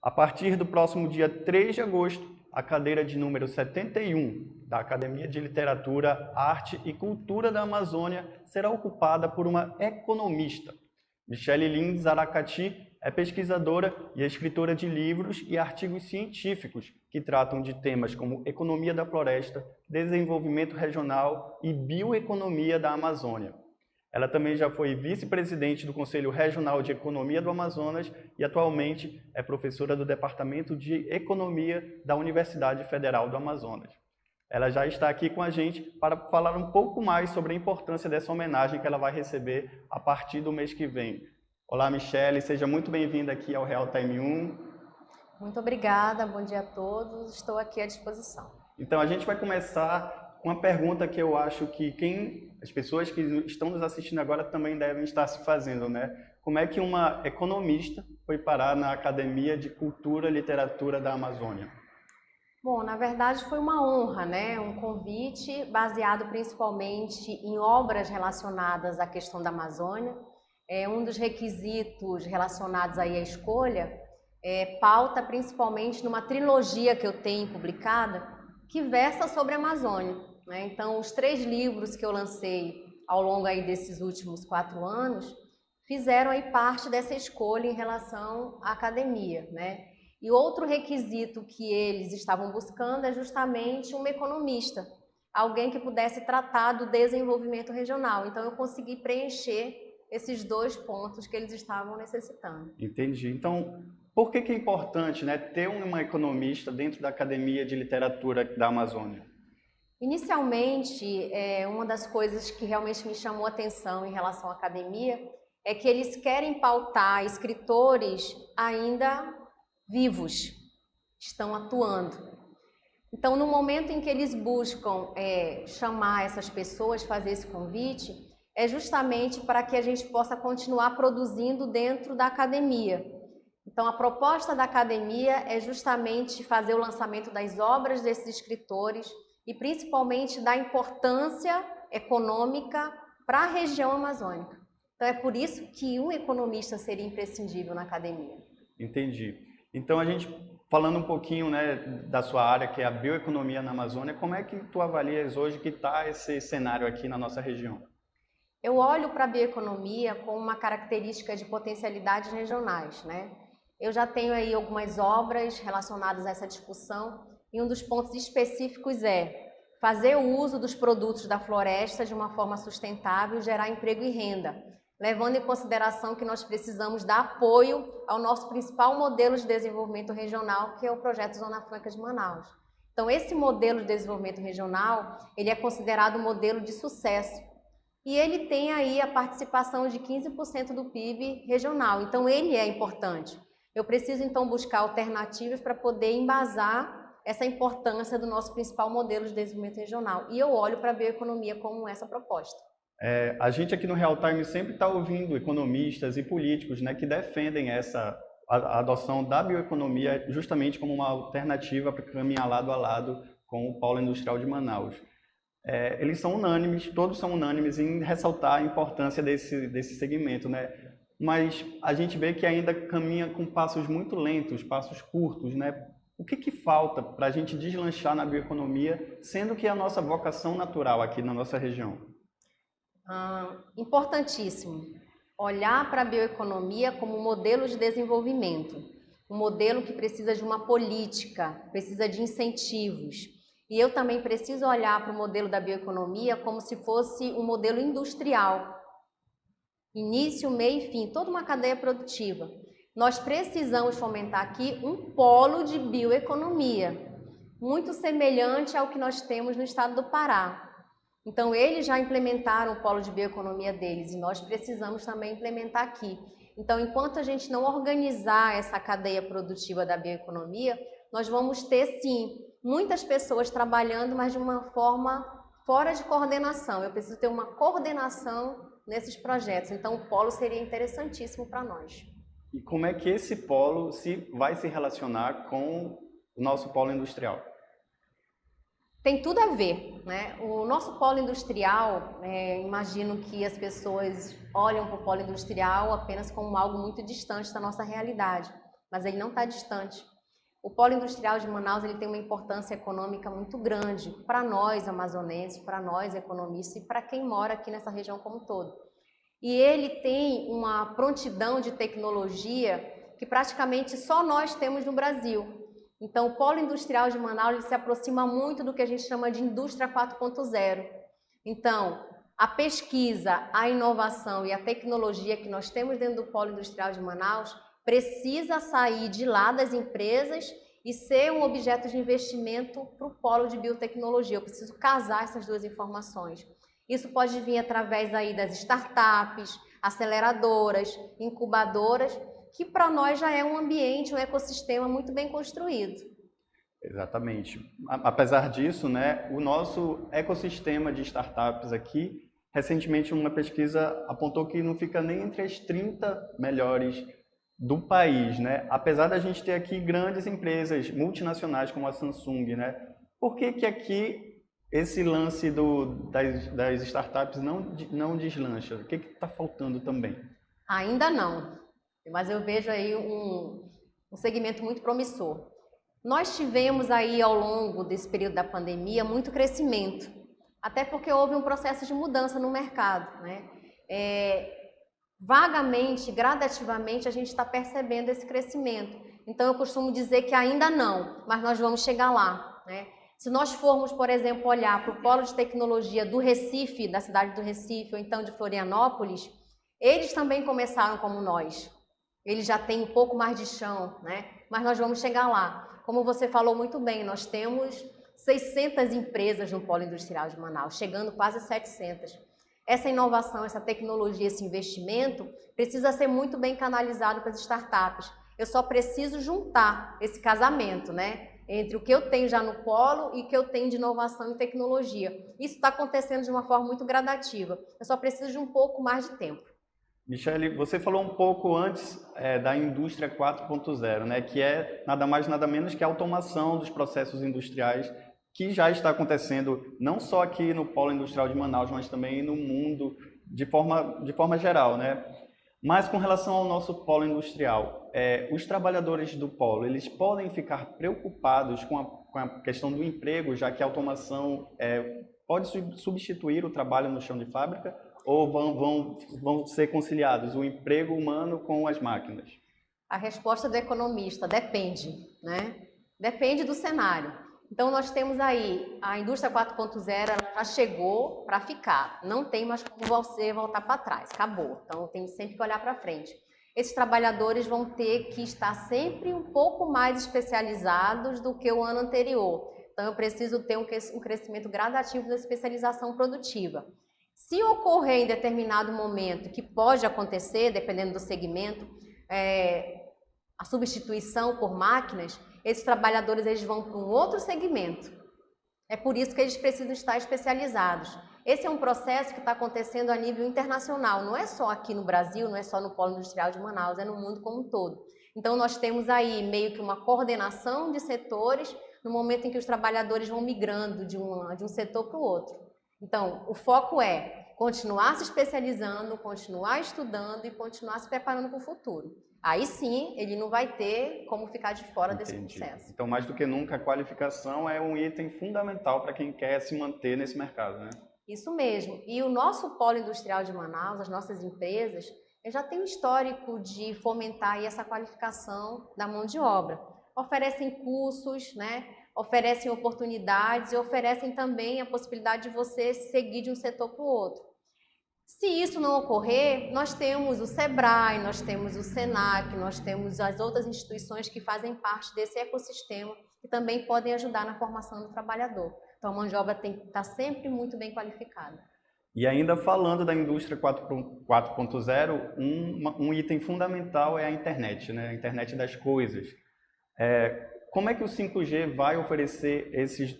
A partir do próximo dia 3 de agosto, a cadeira de número 71 da Academia de Literatura, Arte e Cultura da Amazônia será ocupada por uma economista. Michele Lins Aracati é pesquisadora e escritora de livros e artigos científicos que tratam de temas como economia da floresta, desenvolvimento regional e bioeconomia da Amazônia. Ela também já foi vice-presidente do Conselho Regional de Economia do Amazonas e atualmente é professora do Departamento de Economia da Universidade Federal do Amazonas. Ela já está aqui com a gente para falar um pouco mais sobre a importância dessa homenagem que ela vai receber a partir do mês que vem. Olá, Michele, seja muito bem-vinda aqui ao Real Time 1. Muito obrigada, bom dia a todos, estou aqui à disposição. Então, a gente vai começar com uma pergunta que eu acho que as pessoas que estão nos assistindo agora também devem estar se fazendo, né? Como é que uma economista foi parar na Academia de Cultura e Literatura da Amazônia? Bom, na verdade foi uma honra, né? Um convite baseado principalmente em obras relacionadas à questão da Amazônia. Um dos requisitos relacionados aí à escolha pauta principalmente numa trilogia que eu tenho publicada que versa sobre a Amazônia, né? Então, os 3 livros que eu lancei ao longo aí desses últimos 4 anos fizeram aí parte dessa escolha em relação à academia, né? E outro requisito que eles estavam buscando é justamente uma economista, alguém que pudesse tratar do desenvolvimento regional. Então, eu consegui preencher esses 2 pontos que eles estavam necessitando. Entendi. Então, por que é importante, né, ter uma economista dentro da Academia de Literatura da Amazônia? Inicialmente, uma das coisas que realmente me chamou a atenção em relação à academia é que eles querem pautar escritores ainda vivos, estão atuando. Então, no momento em que eles buscam chamar essas pessoas, fazer esse convite, é justamente para que a gente possa continuar produzindo dentro da academia. Então, a proposta da academia é justamente fazer o lançamento das obras desses escritores e principalmente da importância econômica para a região amazônica. Então, é por isso que um economista seria imprescindível na academia. Entendi. Então, a gente, falando um pouquinho, né, da sua área, que é a bioeconomia na Amazônia, como é que tu avalias hoje que está esse cenário aqui na nossa região? Eu olho para a bioeconomia como uma característica de potencialidades regionais, né? Eu já tenho aí algumas obras relacionadas a essa discussão e um dos pontos específicos é fazer o uso dos produtos da floresta de uma forma sustentável e gerar emprego e renda, levando em consideração que nós precisamos dar apoio ao nosso principal modelo de desenvolvimento regional, que é o projeto Zona Franca de Manaus. Então, esse modelo de desenvolvimento regional, ele é considerado um modelo de sucesso. E ele tem aí a participação de 15% do PIB regional, então ele é importante. Eu preciso então buscar alternativas para poder embasar essa importância do nosso principal modelo de desenvolvimento regional. E eu olho para a bioeconomia como essa proposta. A gente aqui no Real Time sempre está ouvindo economistas e políticos, né, que defendem a adoção da bioeconomia justamente como uma alternativa para caminhar lado a lado com o polo industrial de Manaus. Eles são unânimes, todos são unânimes em ressaltar a importância desse segmento, né? Mas a gente vê que ainda caminha com passos muito lentos, passos curtos, né? O que falta para a gente deslanchar na bioeconomia, sendo que é a nossa vocação natural aqui na nossa região? Importantíssimo. Olhar para a bioeconomia como um modelo de desenvolvimento, um modelo que precisa de uma política, precisa de incentivos. E eu também preciso olhar para o modelo da bioeconomia como se fosse um modelo industrial. Início, meio e fim, toda uma cadeia produtiva. Nós precisamos fomentar aqui um polo de bioeconomia, muito semelhante ao que nós temos no estado do Pará. Então, eles já implementaram o polo de bioeconomia deles e nós precisamos também implementar aqui. Então, enquanto a gente não organizar essa cadeia produtiva da bioeconomia, nós vamos ter, sim, muitas pessoas trabalhando, mas de uma forma fora de coordenação. Eu preciso ter uma coordenação nesses projetos. Então, o polo seria interessantíssimo para nós. E como é que esse polo vai se relacionar com o nosso polo industrial? Tem tudo a ver, né? O nosso polo industrial, imagino que as pessoas olham para o polo industrial apenas como algo muito distante da nossa realidade. mas ele não está distante. O polo industrial de Manaus ele tem uma importância econômica muito grande para nós amazonenses, para nós economistas e para quem mora aqui nessa região como um todo. E ele tem uma prontidão de tecnologia que praticamente só nós temos no Brasil. Então, o polo industrial de Manaus ele se aproxima muito do que a gente chama de indústria 4.0. Então, a pesquisa, a inovação e a tecnologia que nós temos dentro do polo industrial de Manaus precisa sair de lá das empresas e ser um objeto de investimento para o polo de biotecnologia. Eu preciso casar essas duas informações. Isso pode vir através aí das startups, aceleradoras, incubadoras, que para nós já é um ambiente, um ecossistema muito bem construído. Exatamente. Apesar disso, né, o nosso ecossistema de startups aqui, recentemente uma pesquisa apontou que não fica nem entre as 30 melhores do país, né? Apesar da gente ter aqui grandes empresas multinacionais como a Samsung, né? Por que que aqui esse lance das startups não deslancha? O que está faltando também? Ainda não, mas eu vejo aí um segmento muito promissor. Nós tivemos aí ao longo desse período da pandemia muito crescimento, até porque houve um processo de mudança no mercado, né? Vagamente, gradativamente, a gente está percebendo esse crescimento. Então, eu costumo dizer que ainda não, mas nós vamos chegar lá, né? Se nós formos, por exemplo, olhar para o polo de tecnologia do Recife, da cidade do Recife, ou então de Florianópolis, eles também começaram como nós. Eles já têm um pouco mais de chão, né? Mas nós vamos chegar lá. Como você falou muito bem, nós temos 600 empresas no polo industrial de Manaus, chegando quase a 700. Essa inovação, essa tecnologia, esse investimento precisa ser muito bem canalizado para as startups. Eu só preciso juntar esse casamento, né? Entre o que eu tenho já no polo e o que eu tenho de inovação e tecnologia. Isso está acontecendo de uma forma muito gradativa. Eu só preciso de um pouco mais de tempo. Michele, você falou um pouco antes da indústria 4.0, né? Que é nada mais nada menos que a automação dos processos industriais que já está acontecendo não só aqui no polo industrial de Manaus, mas também no mundo de forma geral, né? Mas com relação ao nosso polo industrial, os trabalhadores do polo, eles podem ficar preocupados com a questão do emprego, já que a automação pode substituir o trabalho no chão de fábrica, ou vão ser conciliados o emprego humano com as máquinas? A resposta do economista depende, né? Depende do cenário. Então, nós temos aí a indústria 4.0, ela já chegou para ficar. Não tem mais como você voltar para trás, acabou. Então, tem sempre que olhar para frente. Esses trabalhadores vão ter que estar sempre um pouco mais especializados do que o ano anterior. Então, eu preciso ter um crescimento gradativo da especialização produtiva. Se ocorrer em determinado momento, que pode acontecer, dependendo do segmento, a substituição por máquinas, esses trabalhadores eles vão para um outro segmento. É por isso que eles precisam estar especializados. Esse é um processo que está acontecendo a nível internacional, não é só aqui no Brasil, não é só no polo industrial de Manaus, é no mundo como um todo. Então nós temos aí meio que uma coordenação de setores no momento em que os trabalhadores vão migrando de um setor para o outro. Então, o foco é continuar se especializando, continuar estudando e continuar se preparando para o futuro. Aí sim, ele não vai ter como ficar de fora desse processo. Então, mais do que nunca, a qualificação é um item fundamental para quem quer se manter nesse mercado, né? Isso mesmo. E o nosso polo industrial de Manaus, as nossas empresas, já tem um histórico de fomentar aí essa qualificação da mão de obra. Oferecem cursos, né? Oferecem oportunidades e oferecem também a possibilidade de você seguir de um setor para o outro. Se isso não ocorrer, nós temos o SEBRAE, nós temos o SENAC, nós temos as outras instituições que fazem parte desse ecossistema que também podem ajudar na formação do trabalhador. Então, a mão de obra tem que estar sempre muito bem qualificada. E ainda falando da indústria 4.0, um item fundamental é a internet, né? A internet das coisas. Como é que o 5G vai oferecer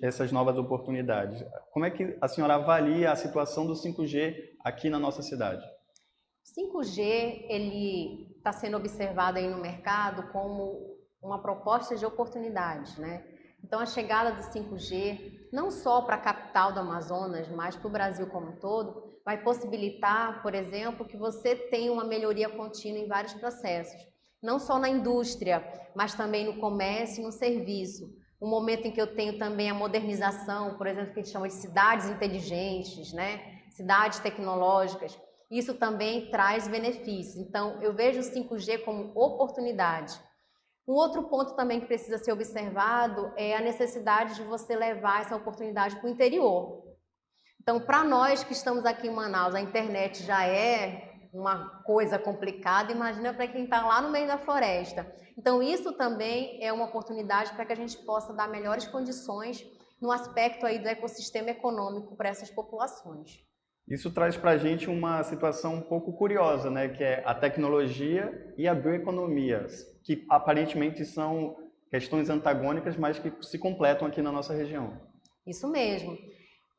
essas novas oportunidades? Como é que a senhora avalia a situação do 5G aqui na nossa cidade? O 5G ele está sendo observado aí no mercado como uma proposta de oportunidades, né? Então, a chegada do 5G, não só para a capital do Amazonas, mas para o Brasil como um todo, vai possibilitar, por exemplo, que você tenha uma melhoria contínua em vários processos. não só na indústria, mas também no comércio e no serviço. Um momento em que eu tenho também a modernização, por exemplo, que a gente chama de cidades inteligentes, né? Cidades tecnológicas. Isso também traz benefícios. Então, eu vejo o 5G como oportunidade. Um outro ponto também que precisa ser observado é a necessidade de você levar essa oportunidade para o interior. Então, para nós que estamos aqui em Manaus, a internet já é uma coisa complicada, imagina para quem está lá no meio da floresta. Então, isso também é uma oportunidade para que a gente possa dar melhores condições no aspecto aí do ecossistema econômico para essas populações. Isso traz para a gente uma situação um pouco curiosa, né? Que é a tecnologia e a bioeconomia, que aparentemente são questões antagônicas, mas que se completam aqui na nossa região. Isso mesmo.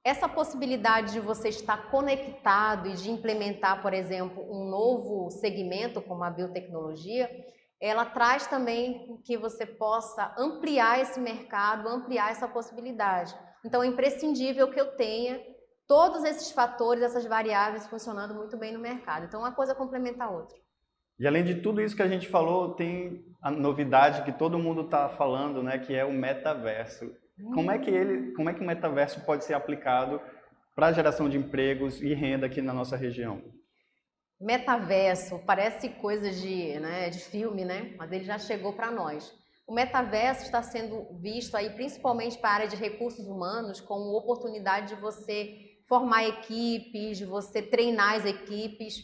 Essa possibilidade de você estar conectado e de implementar, por exemplo, um novo segmento como a biotecnologia, ela traz também que você possa ampliar esse mercado, ampliar essa possibilidade. Então é imprescindível que eu tenha todos esses fatores, essas variáveis funcionando muito bem no mercado. Então uma coisa complementa a outra. E além de tudo isso que a gente falou, tem a novidade que todo mundo está falando, né, que é o metaverso. Como é que o metaverso pode ser aplicado para a geração de empregos e renda aqui na nossa região? Metaverso, parece coisa de filme, né? Mas ele já chegou para nós. O metaverso está sendo visto aí principalmente para a área de recursos humanos como oportunidade de você formar equipes, de você treinar as equipes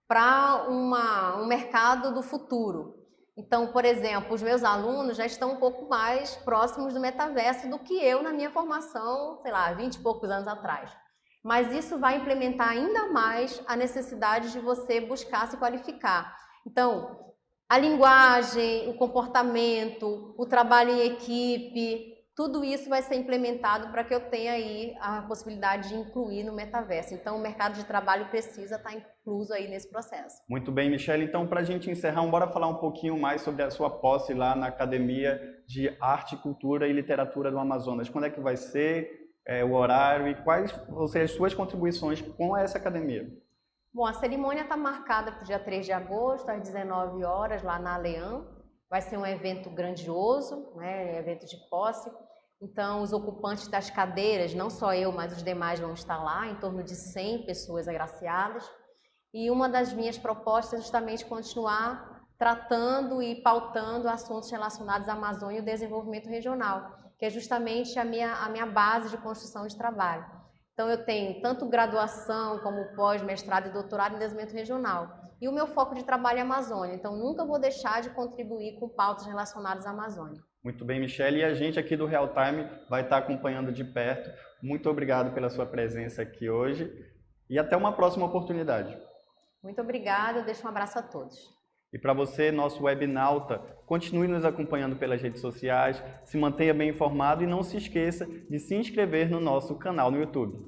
para um mercado do futuro. Então, por exemplo, os meus alunos já estão um pouco mais próximos do metaverso do que eu na minha formação, sei lá, 20 e poucos anos atrás. Mas isso vai implementar ainda mais a necessidade de você buscar se qualificar. Então, a linguagem, o comportamento, o trabalho em equipe, tudo isso vai ser implementado para que eu tenha aí a possibilidade de incluir no metaverso. Então, o mercado de trabalho precisa estar incluso aí nesse processo. Muito bem, Michele. Então, para a gente encerrar, bora falar um pouquinho mais sobre a sua posse lá na Academia de Arte, Cultura e Literatura do Amazonas. Quando é que vai ser? O horário e quais vão ser as suas contribuições com essa academia? Bom, a cerimônia está marcada para o dia 3 de agosto, às 19 horas, lá na Aleã. Vai ser um evento grandioso, né? Evento de posse. Então, os ocupantes das cadeiras, não só eu, mas os demais vão estar lá, em torno de 100 pessoas agraciadas. E uma das minhas propostas é justamente continuar tratando e pautando assuntos relacionados à Amazônia e o desenvolvimento regional, que é justamente a minha base de construção de trabalho. Então, eu tenho tanto graduação como pós, mestrado e doutorado em desenvolvimento regional. E o meu foco de trabalho é a Amazônia, então nunca vou deixar de contribuir com pautas relacionadas à Amazônia. Muito bem, Michele. E a gente aqui do Real Time vai estar acompanhando de perto. Muito obrigado pela sua presença aqui hoje e até uma próxima oportunidade. Muito obrigada, eu deixo um abraço a todos. E para você, nosso webnauta, continue nos acompanhando pelas redes sociais, se mantenha bem informado e não se esqueça de se inscrever no nosso canal no YouTube.